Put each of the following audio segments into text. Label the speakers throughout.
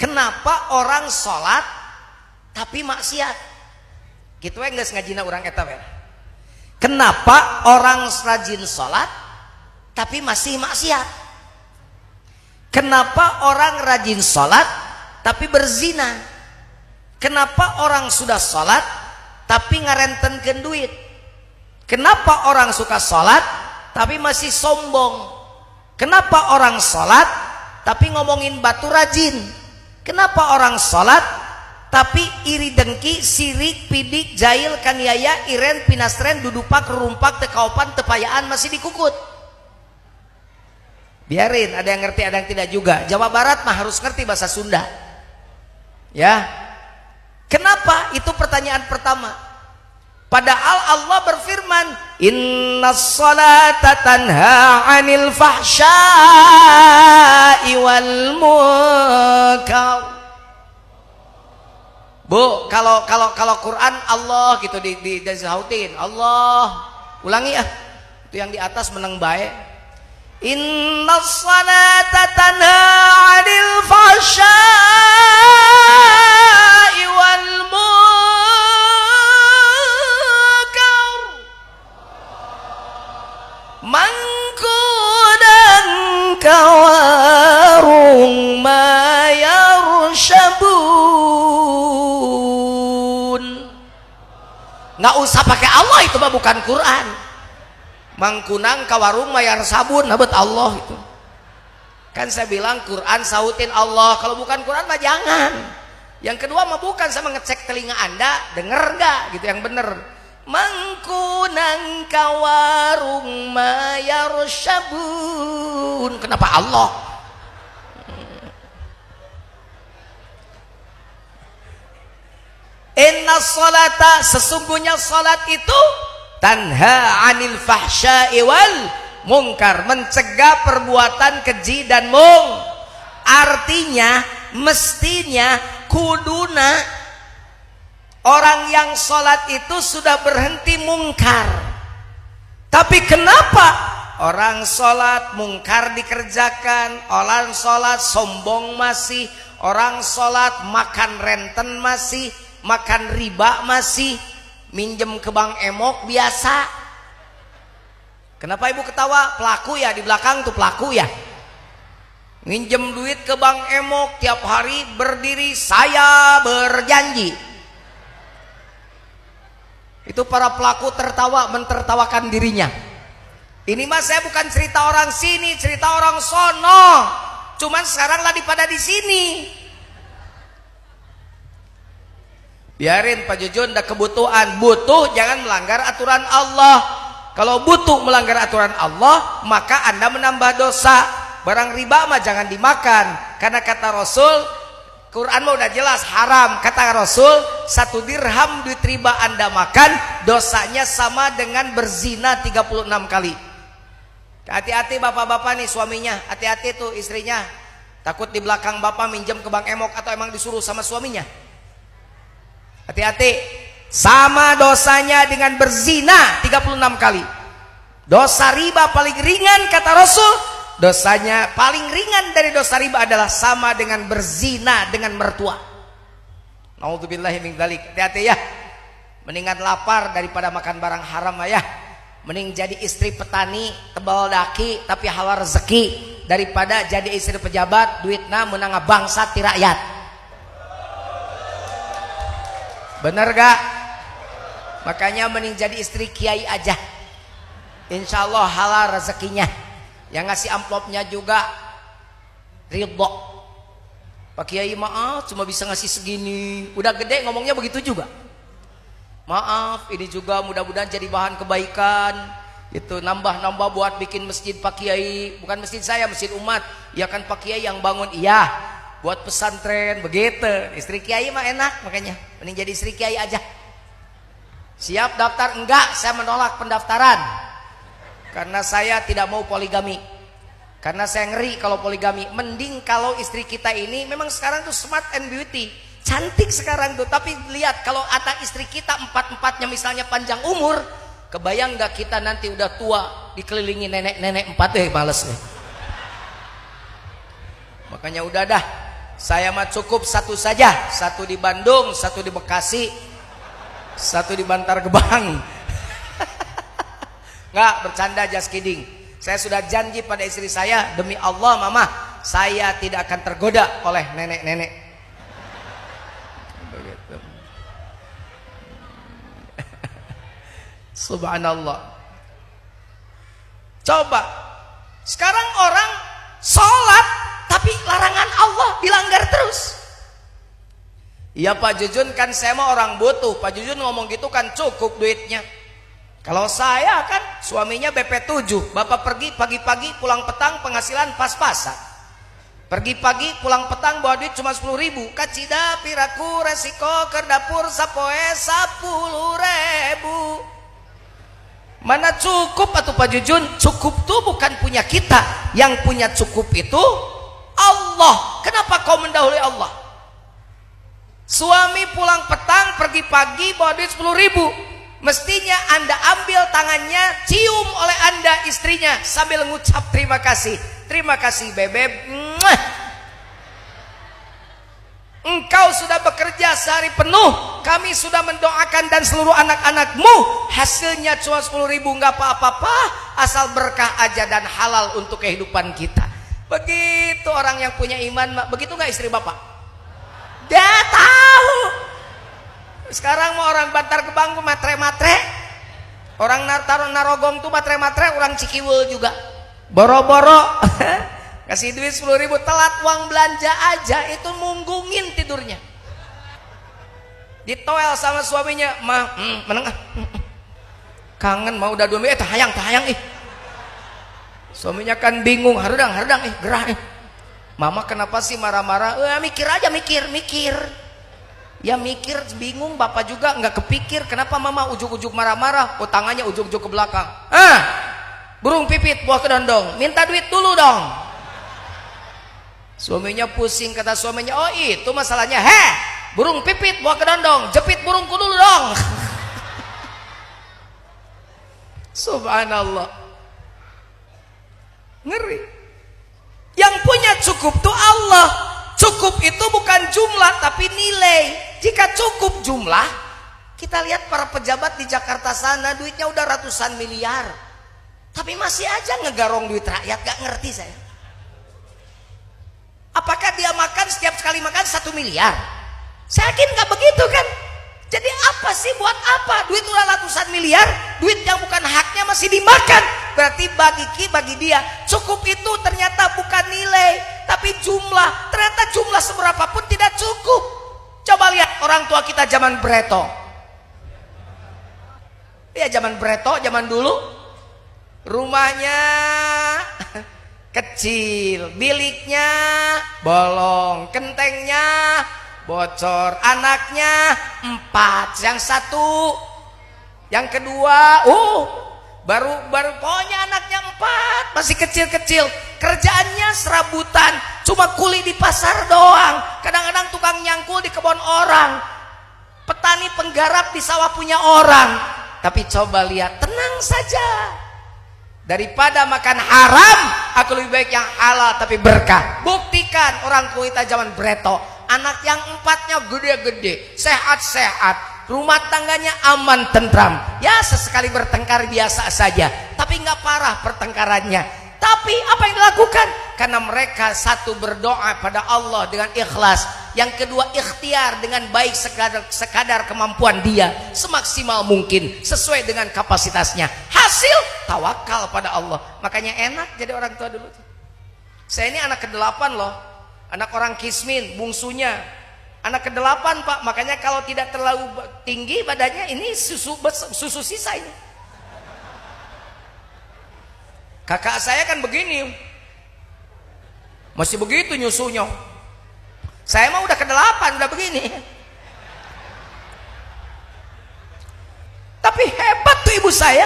Speaker 1: Kenapa orang sholat tapi maksiat? Gitu ya nggak ngajina orang eta we. Kenapa orang rajin sholat tapi masih maksiat? Kenapa orang rajin sholat tapi berzina? Kenapa orang sudah sholat tapi ngarentenkeun duit? Kenapa orang suka sholat tapi masih sombong? Kenapa orang sholat tapi ngomongin batu rajin? Kenapa orang sholat tapi iri dengki, sirik, pidik, jahil, kaniaya, iren, pinastren, dudupak, rumpak, tekaupan, tepayaan masih dikukut? Biarin, ada yang ngerti, ada yang tidak juga. Jawa Barat mah harus ngerti bahasa Sunda. Ya. Kenapa? Itu pertanyaan pertama. Padahal Allah berfirman, innas salata tanha 'anil fahsya'i wal munkar. Bu, kalau Quran Allah gitu disautin. Allah. Ulangi ya. Itu yang di atas menang baik. Innas salata tanha 'anil fahsya'i wal munkar. Mangkudan kawarung mayarshabun. Nggak usah pakai Allah, itu mah bukan Quran. Mangkunang kawarung mayar sabun, nabet Allah itu. Kan saya bilang Quran sautin Allah, kalau bukan Quran mah jangan. Yang kedua mah bukan sama ngecek telinga Anda, denger nggak gitu yang bener. Mangkunang kawarung mayar sabun. Kenapa Allah? Inna salata, sesungguhnya salat itu tanha 'anil fahsya'i wal munkar, mencegah perbuatan keji dan artinya mestinya kuduna orang yang sholat itu sudah berhenti mungkar. Tapi kenapa orang sholat mungkar dikerjakan, orang sholat sombong masih, orang sholat makan renten masih, makan riba masih, minjem ke bank emok biasa. Kenapa ibu ketawa? Pelaku ya, di belakang tuh pelaku ya. Minjem duit ke bank emok tiap hari berdiri, saya berjanji. Itu para pelaku tertawa, mentertawakan dirinya. Ini mah saya bukan cerita orang sini, cerita orang sono. Cuman sekarang lagi pada di sini. Biarin Pak Jujun, ada kebutuhan, butuh jangan melanggar aturan Allah. Kalau butuh melanggar aturan Allah, maka Anda menambah dosa. Barang riba mah jangan dimakan, karena kata Rasul, Quran mah udah jelas haram. Kata Rasul, 1 dirham duit riba Anda makan, dosanya sama dengan berzina 36 kali. Hati-hati bapak-bapak nih suaminya, hati-hati tuh istrinya. Takut di belakang bapak minjem ke bank emok atau emang disuruh sama suaminya. Hati-hati, sama dosanya dengan berzina 36 kali. Dosa riba paling ringan kata Rasul, dosanya paling ringan dari dosa riba adalah sama dengan berzina dengan mertua. Naudzubillahi min dzalik. Hati-hati ya. Mendingan lapar daripada makan barang haram ya. Mending jadi istri petani tebal daki tapi halal rezeki daripada jadi istri pejabat duitna menang bangsa ti rakyat. Bener gak? Makanya mending jadi istri kiai aja, insya Allah halal rezekinya. Yang ngasih amplopnya juga ridho. Pak Kiai maaf cuma bisa ngasih segini, udah gede ngomongnya begitu juga. Maaf ini juga mudah-mudahan jadi bahan kebaikan. Itu nambah-nambah buat bikin masjid Pak Kiai, bukan masjid saya, masjid umat. Ya kan Pak Kiai yang bangun, iya. Buat pesantren begitu. Istri kiai mah enak, makanya mending jadi istri kiai aja. Siap daftar? Enggak, saya menolak pendaftaran karena saya tidak mau poligami, karena saya ngeri kalau poligami. Mending kalau istri kita ini memang sekarang tuh smart and beauty, cantik sekarang tuh, tapi lihat kalau anak istri kita empat-empatnya misalnya panjang umur, kebayang nggak kita nanti udah tua dikelilingi nenek-nenek 4 males nih. Makanya udah dah, Saya mah cukup satu saja, satu di Bandung, satu di Bekasi, satu di Bantar Gebang. Nggak, bercanda, just kidding. Saya sudah janji pada istri saya, demi Allah mama, saya tidak akan tergoda oleh nenek-nenek. Begitu. Subhanallah. Coba, sekarang orang sholat tapi larangan Allah dilanggar terus. Iya Pak Jujun, kan saya mah orang butuh. Pak Jujun ngomong gitu kan cukup duitnya. Kalau saya kan suaminya BP7, bapak pergi pagi-pagi pulang petang, penghasilan pas-pasan. Pergi pagi pulang petang bawa duit cuma 10.000. Kacida piraku resiko ke dapur sapoe 10.000. Mana cukup atuh Pak Jujun? Cukup tuh bukan punya kita. Yang punya cukup itu Allah. Kenapa kau mendahului Allah? Suami pulang petang, pergi pagi, bawa duit 10.000. Mestinya Anda ambil tangannya, cium oleh Anda istrinya sambil ngucap terima kasih. Terima kasih bebek. Engkau sudah bekerja sehari penuh, kami sudah mendoakan dan seluruh anak-anakmu. Hasilnya cuma 10.000, nggak apa-apa, asal berkah aja dan halal untuk kehidupan kita. Begitu orang yang punya iman. Begitu nggak istri bapak? Dia tahu. Sekarang mau orang Bantar Gebang tuh matre-matre, orang Narogong tuh matre-matre, orang Cikiwul juga boro-boro kasih duit 10.000, telat uang belanja aja itu munggungin tidurnya. Ditoel sama suaminya, mah menengah kangen mau udah 2 minggu, tahayang suaminya kan bingung, hardang gerah mama kenapa sih marah-marah? Mikir aja, mikir ya, mikir bingung. Bapak juga nggak kepikir kenapa mama ujuk-ujuk marah-marah. Oh, tangannya ujuk-ujuk ke belakang. Burung pipit buah kedondong, minta duit dulu dong. Suaminya pusing, kata suaminya, oh itu masalahnya. Burung pipit buah kedondong, jepit burungku dulu dong. Subhanallah, ngeri. Yang punya cukup tuh Allah. Cukup itu bukan jumlah tapi nilai. Jika cukup jumlah, kita lihat para pejabat di Jakarta sana duitnya udah ratusan miliar, tapi masih aja ngegarong duit rakyat. Gak ngerti saya. Apakah dia makan setiap sekali makan 1 miliar? Saya yakin gak begitu kan. Jadi apa sih, buat apa duit udah ratusan miliar, duit yang bukan haknya masih dimakan? Berarti bagi dia cukup itu ternyata bukan nilai tapi jumlah. Ternyata jumlah seberapa pun tidak cukup. Coba lihat orang tua kita zaman Breto. Ya zaman Breto, zaman dulu rumahnya kecil, biliknya bolong, kentengnya bocor, anaknya 4, yang satu, yang kedua baru pokoknya anaknya 4, masih kecil-kecil, kerjaannya serabutan, cuma kuli di pasar doang, kadang-kadang tukang nyangkul di kebun orang, petani penggarap di sawah punya orang. Tapi coba lihat, tenang saja, daripada makan haram aku lebih baik yang halal tapi berkah. Buktikan orang tua kita zaman Breto, anak yang 4-nya gede-gede, sehat-sehat, rumah tangganya aman tentram. Ya sesekali bertengkar biasa saja, tapi nggak parah pertengkarannya. Tapi apa yang dilakukan? Karena mereka satu berdoa pada Allah dengan ikhlas, yang kedua ikhtiar dengan baik sekadar kemampuan dia, semaksimal mungkin sesuai dengan kapasitasnya. Hasil tawakal pada Allah. Makanya enak jadi orang tua dulu. Saya ini anak ke-8 loh, anak orang Kismin, bungsunya. Anak ke-8 Pak, makanya kalau tidak terlalu tinggi badannya, ini susu sisa ini. Kakak saya kan begini, masih begitu nyusunya. Saya mah udah ke-8, udah begini. Tapi hebat tuh ibu saya,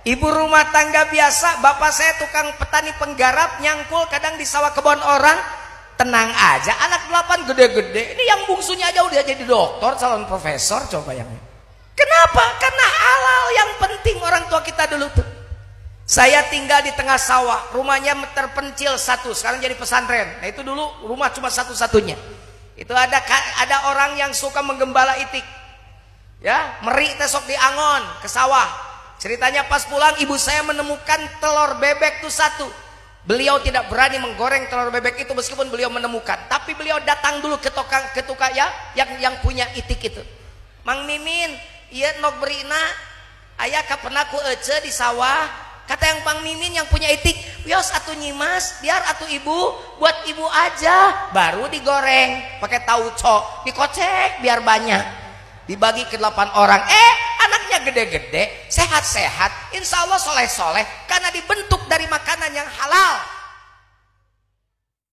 Speaker 1: ibu rumah tangga biasa. Bapak saya tukang petani penggarap, nyangkul kadang di sawah kebun orang. Tenang aja, anak 8 gede-gede. Ini yang bungsunya aja udah jadi doktor, calon profesor. Coba yang ini. Kenapa? Karena halal yang penting orang tua kita dulu tuh. Saya tinggal di tengah sawah, rumahnya terpencil satu, sekarang jadi pesantren. Nah itu dulu rumah cuma satu-satunya. Itu ada orang yang suka menggembala itik, ya, meri tesok di angon ke sawah. Ceritanya pas pulang ibu saya menemukan telur bebek itu satu. Beliau tidak berani menggoreng telur bebek itu meskipun beliau menemukan, tapi beliau datang dulu ke tukang ya, yang punya itik itu. Mang Mimin, iya nok berina, ayah kapan aku ece di sawah. Kata yang Bang Mimin yang punya itik, "Wios atuh nyimas, biar atuh ibu, buat ibu aja." Baru digoreng pakai tauco, dikocek biar banyak. Dibagi ke 8 orang. Anaknya gede-gede, sehat-sehat, insya Allah soleh-soleh karena dibentuk dari makanan yang halal.